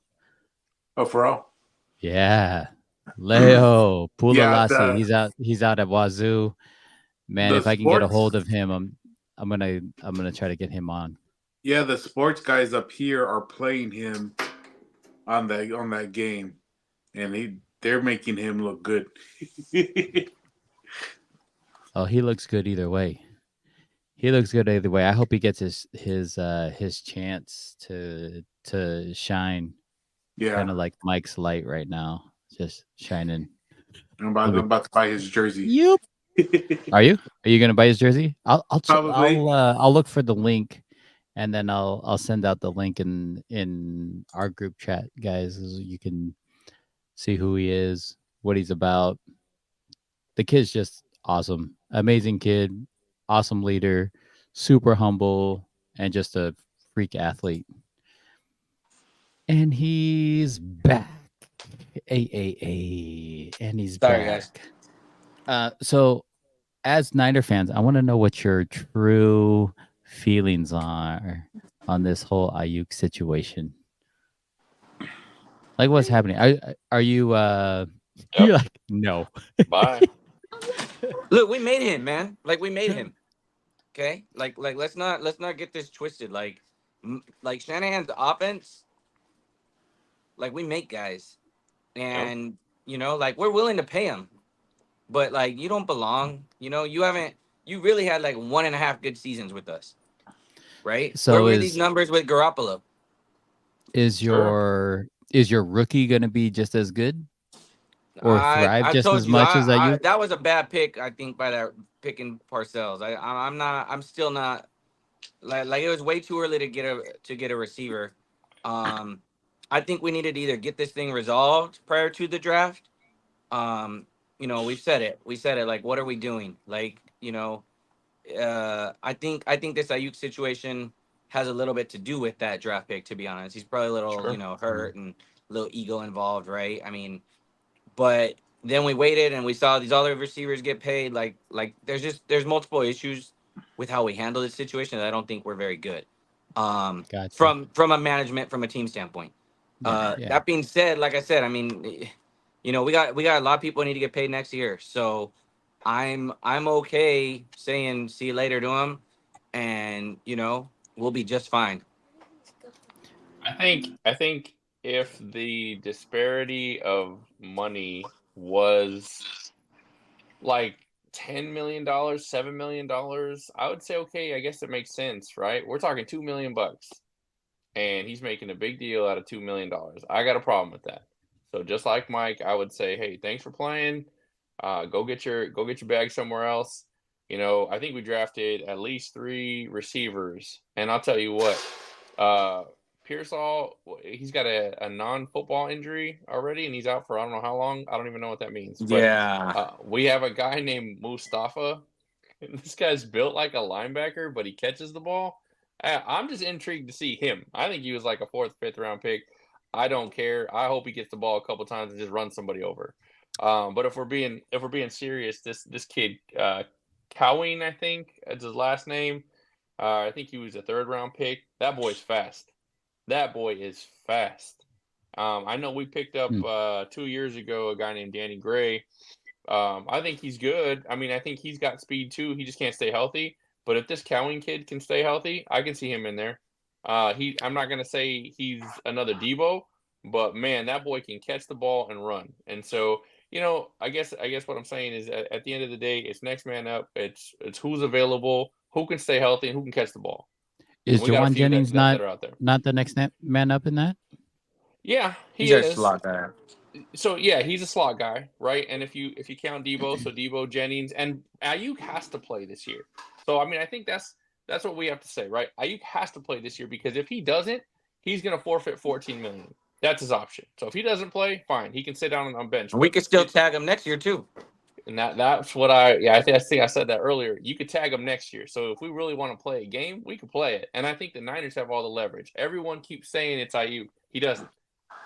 Oh, for real? Yeah, Leo Yeah, Pulalasi. He's out at Wazoo. Man, the if I can get a sports- hold of him, I'm gonna try to get him on. Yeah, the sports guys up here are playing him on that game, and they're making him look good. Oh, he looks good either way. He looks good either way. I hope he gets his chance to shine. Yeah, Kind of like Mike's light right now, just shining. I'm about to buy his jersey. Yep. Are you gonna buy his jersey? Probably. I'll look for the link, and then I'll send out the link in our group chat, guys. So you can see who he is, what he's about. The kid's just awesome, amazing kid, awesome leader, super humble, and just a freak athlete. And he's back. And he's Sorry, guys. back. So, as Niner fans, I want to know what your true feelings are on this whole Ayuk situation. Like, what's happening? Are you? You're Yep. like, no. Bye. Look, we made him, man. Like we made him. Okay, like let's not get this twisted. Like Shanahan's offense, like we make guys, and like we're willing to pay him, but like you don't belong. You really had like 1.5 good seasons with us, right? Where So were these numbers with Garoppolo? is Sure. your rookie going to be just as good or thrive I just told as you, much as Ayuk? that was a bad pick. I think by that picking Parcells. I'm not. I'm still not. Like it was way too early to get a receiver. Um, I think we needed to either get this thing resolved prior to the draft. We've said it. We said it. Like, what are we doing? Like, I think this Ayuk situation has a little bit to do with that draft pick. To be honest, he's probably a little, Sure. hurt and a little ego involved, right? I mean, but then we waited and we saw these other receivers get paid. Like there's multiple issues with how we handle this situation that I don't think we're very good. Gotcha. From a management, from a team standpoint. Yeah. That being said, like I said, I mean, we got a lot of people who need to get paid next year. So I'm okay saying see you later to them, and we'll be just fine. I think if the disparity of money was like $10 million, $7 million, I would say okay, I guess it makes sense, right? We're talking $2 million, and he's making a big deal out of $2 million. I got a problem with that. So just like Mike, I would say, hey, thanks for playing. Go get your bag somewhere else. I think we drafted at least 3 receivers, and I'll tell you what, uh, Pearsall, he's got a non-football injury already, and he's out for I don't know how long. I don't even know what that means. But Yeah. we have a guy named Mustafa. This guy's built like a linebacker, but he catches the ball. I'm just intrigued to see him. I think he was like a 4th, 5th round pick. I don't care. I hope he gets the ball a couple times and just runs somebody over. But if we're being serious, this kid, Cowing, I think is his last name. I think he was a 3rd round pick. That boy's fast. That boy is fast. I know we picked up 2 years ago a guy named Danny Gray. I think he's good. I mean, I think he's got speed too. He just can't stay healthy. But if this Cowing kid can stay healthy, I can see him in there. I'm not gonna say he's another Debo, but man, that boy can catch the ball and run. And so, I guess what I'm saying is at the end of the day, it's next man up. It's who's available, who can stay healthy, and who can catch the ball. Is We got a Jawan few Jennings that are out there. not the next man up in that? Yeah, He's he a is. slot there. So yeah, he's a slot guy, right? And if you count Debo, so Debo, Jennings, and Ayuk has to play this year. So I mean, I think that's what we have to say, right? Ayuk has to play this year because if he doesn't, he's going to forfeit $14 million. That's his option. So if he doesn't play, fine, he can sit down on bench. We could still tag him next year too. And that's what I think I said that earlier. You could tag him next year. So if we really want to play a game, we could play it. And I think the Niners have all the leverage. Everyone keeps saying it's Ayuk. He doesn't.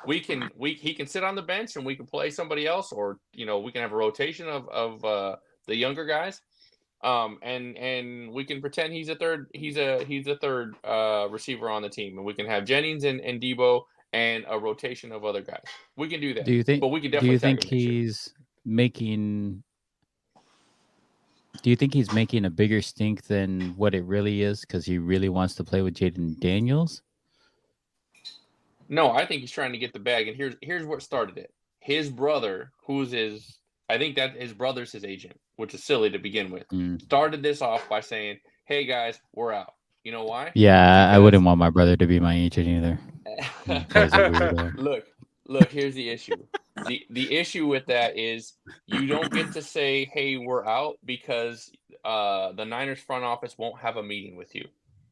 He can sit on the bench and we can play somebody else, or we can have a rotation of the younger guys, and we can pretend he's a third receiver on the team, and we can have Jennings and Debo and a rotation of other guys. We can do that. Do you think? But we can Do definitely you tag think him next year. he's making? Do you think he's making a bigger stink than what it really is because he really wants to play with Jaden Daniels? No, I think he's trying to get the bag, and here's what started it. His brother, I think that his brother's his agent, which is silly to begin with, started this off by saying, "Hey guys, we're out." You know why? Yeah, I wouldn't want my brother to be my agent either. Guy's a weirdo. Look, here's the issue. The issue with that is you don't get to say, "Hey, we're out," because the Niners front office won't have a meeting with you.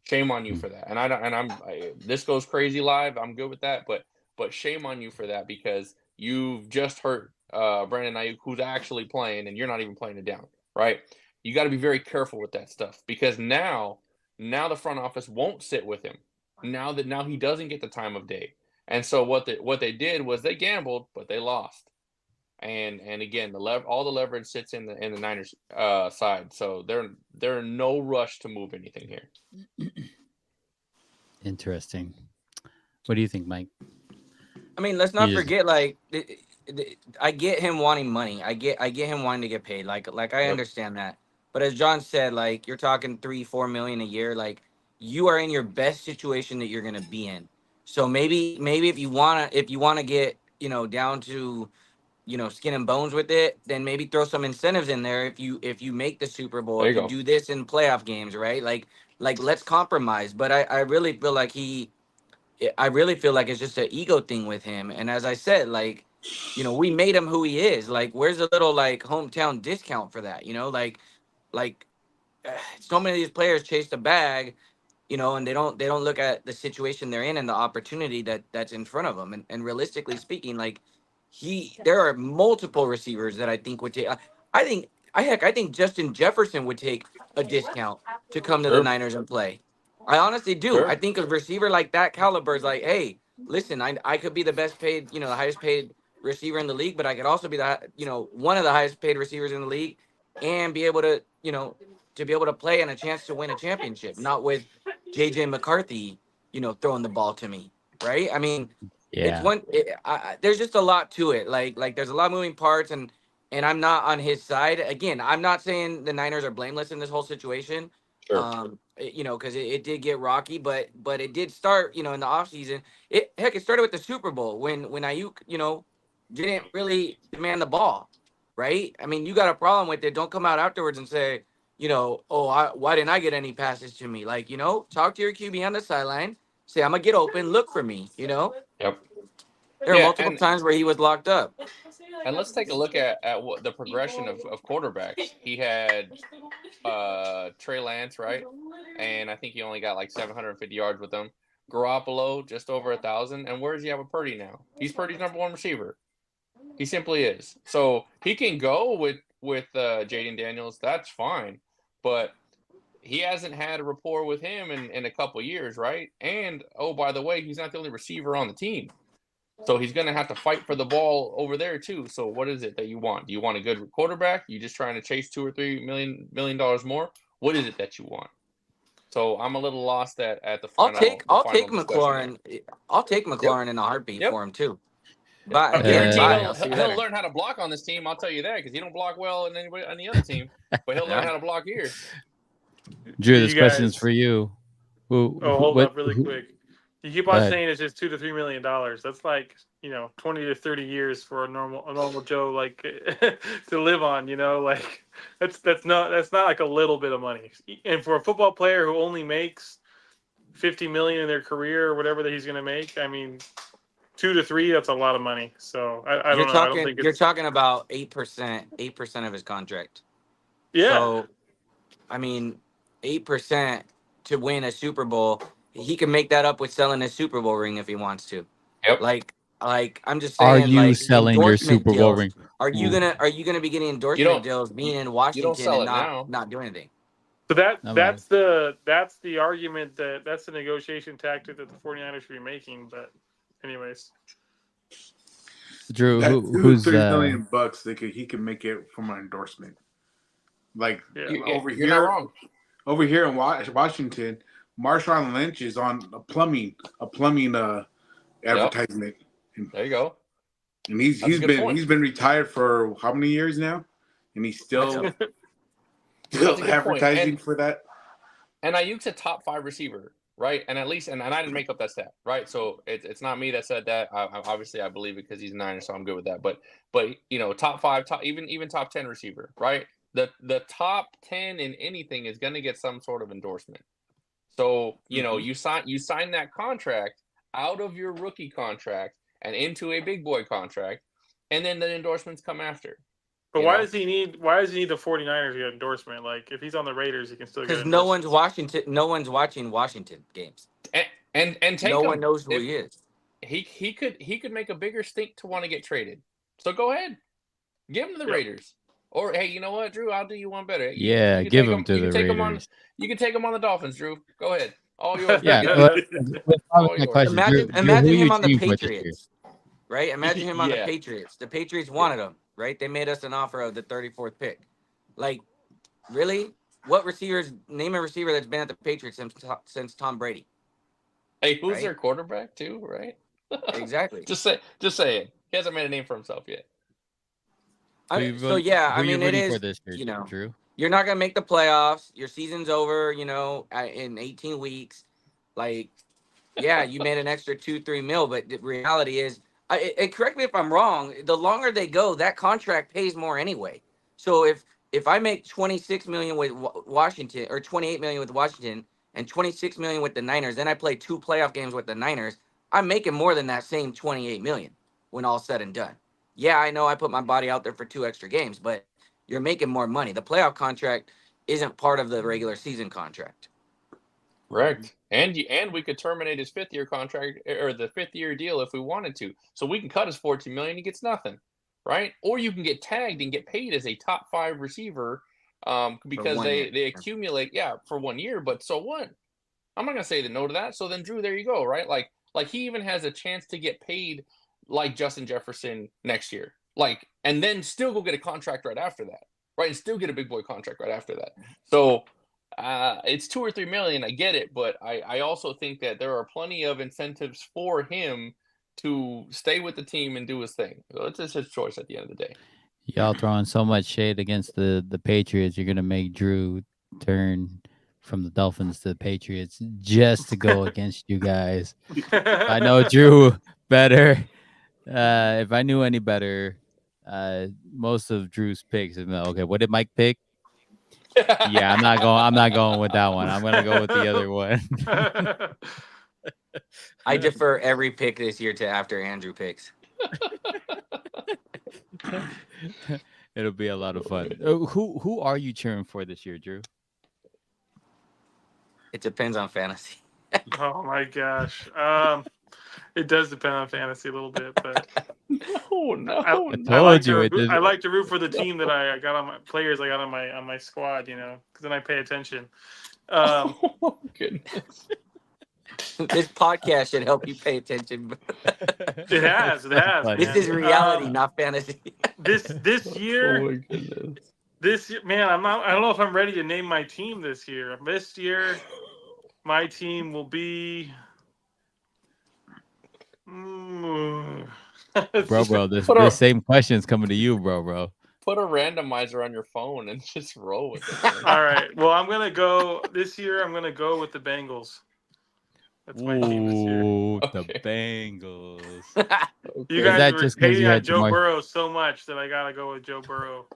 Shame on you for that. And this goes crazy live. I'm good with that, but shame on you for that because you've just hurt Brandon Ayuk, who's actually playing, and you're not even playing it down, right? You got to be very careful with that stuff because now the front office won't sit with him. Now he doesn't get the time of day. And so what they did was they gambled, but they lost. And again, all the leverage sits in the Niners side, so they're in no rush to move anything here. Interesting. What do you think, Mike? I mean, let's not You just- forget, like, I get him wanting money. I get him wanting to get paid. Like I Yep. understand that. But as John said, like, you're talking 3-4 million a year. Like, you are in your best situation that you're gonna be in. So maybe if you wanna get, you know, down to, you know, skin and bones with it, then maybe throw some incentives in there. If you make the Super Bowl, There if you you go. do this in playoff games, right? Like let's compromise. But I really feel like I really feel like it's just an ego thing with him. And as I said, like, you know, we made him who he is. Like, where's a little like hometown discount for that? You know, like so many of these players chase the bag, you know, and they don't look at the situation they're in and the opportunity that's in front of them. And realistically speaking, like there are multiple receivers that I think would take. I think Justin Jefferson would take a discount to come to the Sure. Niners and play. I honestly do. Sure. I think a receiver like that caliber is like, hey, listen, I could be the best paid, you know, the highest paid receiver in the league, but I could also be one of the highest paid receivers in the league, and be able to, you know, to be able to play and a chance to win a championship, not with JJ McCarthy, you know, throwing the ball to me, right? I mean, it's Yeah. there's just a lot to it. Like there's a lot of moving parts, and I'm not on his side. Again, I'm not saying the Niners are blameless in this whole situation. Sure. You know, because it did get rocky, but it did start, you know, in the offseason. It started with the Super Bowl when Ayuk, you know, didn't really demand the ball, right? I mean, you got a problem with it. Don't come out afterwards and say, you know, oh, why didn't I get any passes to me? Like, you know, talk to your QB on the sideline. Say, I'm gonna get open. Look for me. You know, Yep. there are Yeah, multiple times where he was locked up. and let's take a look at what the progression of quarterbacks. He had Trey Lance, right? And I think he only got like 750 yards with him. Garoppolo just over 1,000. And where does he have a Purdy now? He's Purdy's number one receiver. He simply is. So he can go with Jaden Daniels. That's fine, but he hasn't had a rapport with him in a couple years, right? And oh, by the way, he's not the only receiver on the team. So he's going to have to fight for the ball over there too. So what is it that you want? Do you want a good quarterback? You just trying to chase $2 or $3 million more? What is it that you want? So I'm a little lost at the final. I'll take discussion McLaurin. I'll take McLaurin in a heartbeat Yep. for him too. there. But I guarantee I'll see you he'll later. learn how to block on this team. I'll tell you that, because he don't block well in anybody on the other team, but he'll learn Yeah. how to block here. Drew, this You question is guys- for you. Hold up really quick. You keep on Go ahead. saying it's just $2 to $3 million. That's like, you know, 20 to 30 years for a normal Joe, like to live on. You know, like that's not like a little bit of money. And for a football player who only makes 50 million in their career or whatever that he's going to make, I mean, 2 to 3, that's a lot of money. So I don't know. I don't think You're it's talking about 8% of his contract. yeah. So, I mean, 8% to win a Super Bowl, he can make that up with selling his Super Bowl ring if he wants to. Yep. Like I'm just saying. Are you like, selling your endorsement Super Bowl deals, ring? Are you gonna be getting endorsement deals being in Washington sell and it now. not doing anything? So All that's the argument that's the negotiation tactic that the 49ers should be making. But anyways, Drew, That who's $3 million bucks he can make it from an endorsement. Like yeah. You're not wrong. over here in Washington, Marshawn Lynch is on a plumbing advertisement, There you go. and That's a good point. he's been retired for how many years now, and he's still That's a good point. advertising And- for that. And Ayuk's a top 5 receiver, right? And at least, and I didn't make up that stat, right? So it's not me that said that. Obviously, I believe it because he's a Niner, so I'm good with that. But you know, top 5, even top 10 receiver, right? The top 10 in anything is going to get some sort of endorsement. So you know, you sign that contract out of your rookie contract and into a big boy contract, and then the endorsements come after. But why does he need the 49ers to get endorsement? Like if he's on the Raiders, he can still get Because endorsement. no one's watching Washington games. And take No him. one knows who he is. He could make a bigger stink to want to get traded. So go ahead, give him to the Raiders. Or hey, you know what, Drew? I'll do you one better. Yeah, you can give take him to you the can take him on. Raiders. You can take him on the Dolphins, Drew. Go ahead. All yours. Yeah. baby. Well, that All was my yours. question. Drew, who Imagine are you him on the cheering for this year? Patriots, right? Imagine him on the Yeah. Patriots. The Patriots wanted him, right? They made us an offer of the 34th pick. Like, really? What receivers? Name a receiver that's been at the Patriots since Tom Brady, Hey, who's right? their quarterback too? Right. Exactly. Just saying. He hasn't made a name for himself yet. So yeah, Who I are you mean, it rooting for is. this year, Drew? You're not gonna make the playoffs. Your season's over. In 18 weeks. Like, yeah, you made an extra 2-3 mil, but the reality is, correct me if I'm wrong. The longer they go, that contract pays more anyway. So if I make 26 million with Washington or 28 million with Washington and 26 million with the Niners, then I play 2 playoff games with the Niners, I'm making more than that same 28 million when all's said and done. Yeah, I know I put my body out there for 2 extra games, but you're making more money. The playoff contract isn't part of the regular season contract. Correct. And we could terminate his 5th year contract or the 5th year deal if we wanted to. So we can cut his 14 million. He gets nothing, right? Or you can get tagged and get paid as a top 5 receiver, because 1 year. they accumulate, for 1 year. But so what? I'm not gonna say no to that. So then, Drew, there you go, right? Like he even has a chance to get paid like Justin Jefferson next year, and then still go get a contract right after that, right? And still get a big boy contract right after that. So it's 2 or 3 million. I get it, but I also think that there are plenty of incentives for him to stay with the team and do his thing. So it's just his choice at the end of the day. Y'all throwing so much shade against the Patriots. You're gonna make Drew turn from the Dolphins to the Patriots just to go against you guys. I know Drew better. If I knew any better, most of Drew's picks. Okay, what did Mike pick? Yeah, I'm not going with that one. I'm gonna go with the other one. I defer every pick this year to after Andrew picks. It'll be a lot of fun. Who are you cheering for this year, Drew? It depends on fantasy. Oh my gosh. It does depend on fantasy a little bit, but No. I like to root for the team that I got on my players. I got on my squad, because then I pay attention. Oh, goodness. This podcast should help you pay attention. It has. This is reality, not fantasy. This year. Oh my goodness. This year, man, I don't know if I'm ready to name my team this year. This year, my team will be. Bro, this same question's coming to you, bro. Put a randomizer on your phone and just roll with it. Man. All right. Well, I'm gonna go this year. I'm gonna go with the Bengals. That's my team this year. The Bengals. You guys were just 'cause hating you on had Joe Jamar- Burrow so much that I gotta go with Joe Burrow.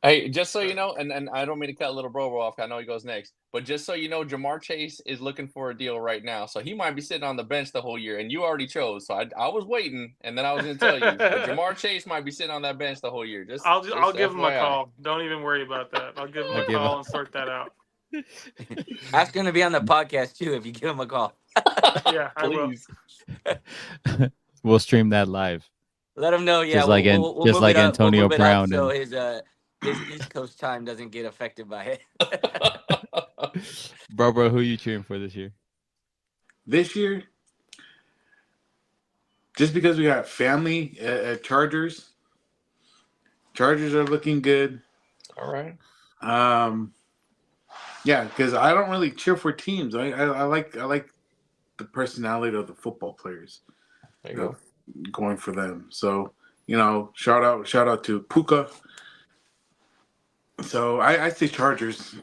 Hey, just so you know, and I don't mean to cut Little Bro off. I know he goes next, but just so you know, Jamar Chase is looking for a deal right now, so he might be sitting on the bench the whole year. And you already chose, so I was waiting, and then I was going to tell you, but Jamar Chase might be sitting on that bench the whole year. I'll give him a call. Don't even worry about that. I'll give him a call and sort that out. That's going to be on the podcast too if you give him a call. Yeah, I will. We'll stream that live. Let him know. Yeah, just like Antonio Brown. So his East Coast time doesn't get affected by it. Bro, who are you cheering for this year? This year, just because we got family at Chargers. Chargers are looking good. All right. Yeah, because I don't really cheer for teams. I like the personality of the football players. There you go. Going for them. So, shout out to Puka. So I say Chargers.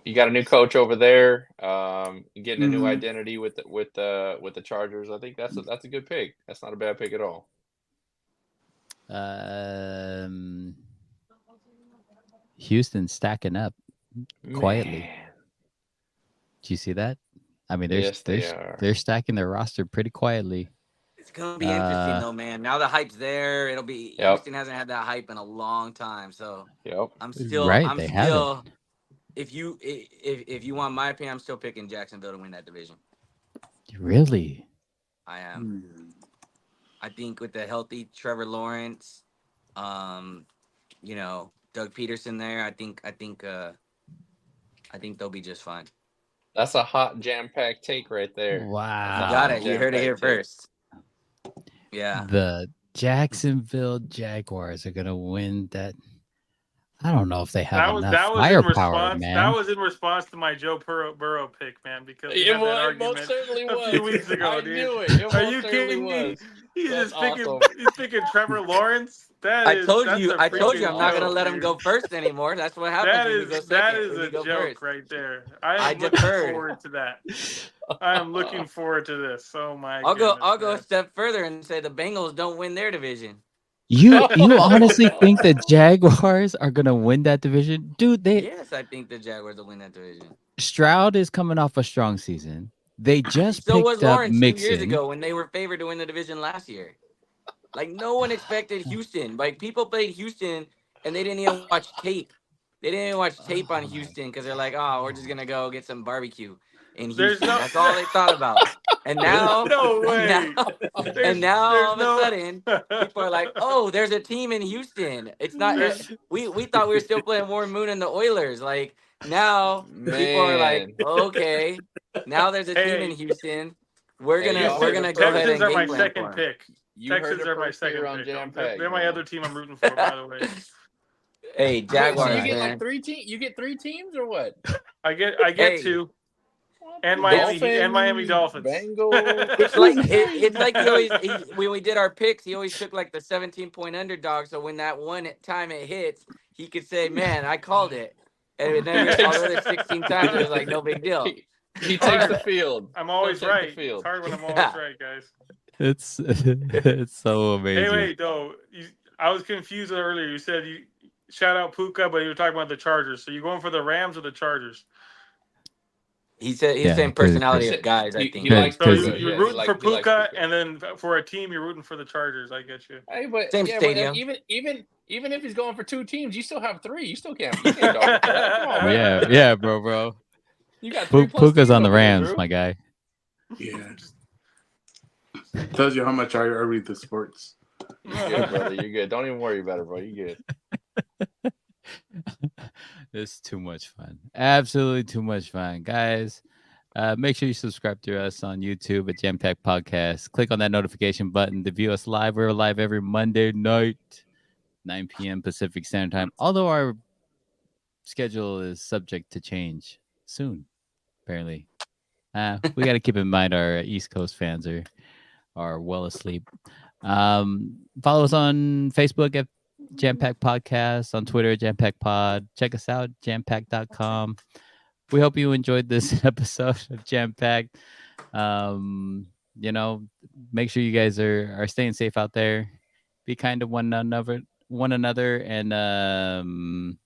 You got a new coach over there. Getting a new identity with the Chargers. I think that's a good pick. That's not a bad pick at all. Houston stacking up quietly. Man. Do you see that? I mean, they're stacking their roster pretty quietly. It's gonna be interesting though, man. Now the hype's there. It'll be Houston hasn't had that hype in a long time, so I'm still if you want my opinion, I'm still picking Jacksonville to win that division. Really? I am. I think with the healthy Trevor Lawrence, Doug Peterson there, I think they'll be just fine. That's a hot jam-packed take right there. Wow. You got it. You heard it here first. Yeah. The Jacksonville Jaguars are gonna win that. I don't know if they have enough firepower, man. That was in response to my Joe Burrow pick, man, because we It had that most argument certainly a was. few weeks ago, I dude. knew it. It Are most you certainly kidding me? was. He's That's just picking. awesome. He's picking Trevor Lawrence. I told that's you. a I told you freaking I'm not gonna joke, let him dude. go first anymore. That's what happens That when you go is second. when a you go joke first. right there. I am looking deferred. forward to that. I am looking forward to this. Oh my! I'll go a man. step further and say the Bengals don't win their division. You honestly think the Jaguars are gonna win that division, dude? Yes, I think the Jaguars will win that division. Stroud is coming off a strong season. They just So was picked up Lawrence 2 years Mixon. ago when they were favored to win the division last year. Like no one expected Houston. Like people played Houston and they didn't even watch tape. They didn't even watch tape on Houston because they're like, oh, we're just gonna go get some barbecue in Houston. That's all they thought about. And now, no way. Now all of a sudden, people are like, oh, there's a team in Houston. It's not. We thought we were still playing Warren Moon and the Oilers. Like now, people are like, okay, now there's a team in Houston. We're gonna go ahead and Texans are my game plan second for 'em. pick. Texans are my second on pick. jam-pack, They're my other team I'm rooting for, by the way. Hey, Jaguars, So you get man. like 3 teams. You get 3 teams or what? I get 2. And Miami Dolphins. Bengals. It's like he always when we did our picks, he always took like the 17-point underdog. So when that one time it hits, he could say, "Man, I called it." And then all the other 16 times, it was like no big deal. He takes the field. I'm always He'll take right. the field. It's hard when I'm always right, guys. It's so amazing. Hey, wait, though. I was confused earlier. You said you shout out Puka, but you were talking about the Chargers. So you going for the Rams or the Chargers? He said he's saying personality of guys. I think. He likes So Puka. you're Yeah, rooting for he likes Puka, and then for a team, you're rooting for the Chargers. I get you. Hey, but Same stadium. But even if he's going for 2 teams, you still have 3. You still can't. You can't dog for that. Come on, man. Yeah, bro. You got 3 plus Puka's teams on the over there, Rams, Drew. my guy. Yeah. Tells you how much I read the sports. You're good, brother. You're good. Don't even worry about it, bro. You're good. It's too much fun. Absolutely too much fun. Guys, make sure you subscribe to us on YouTube at Jam Pack Podcast. Click on that notification button to view us live. We're live every Monday night, 9 p.m. Pacific Standard Time. Although our schedule is subject to change soon, apparently. We got to keep in mind our East Coast fans are well asleep. Follow us on Facebook at Jam Pack Podcast, on Twitter at Jam Pack Pod. Check us out, jampack.com. We hope you enjoyed this episode of Jam Pack. Make sure you guys are staying safe out there. Be kind to one another, and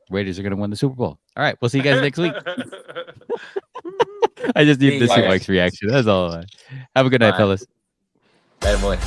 Raiders are going to win the Super Bowl. All right, we'll see you guys next week. I just need to see Mike's reaction. That's all. Have a good night, fellas. Bad boy.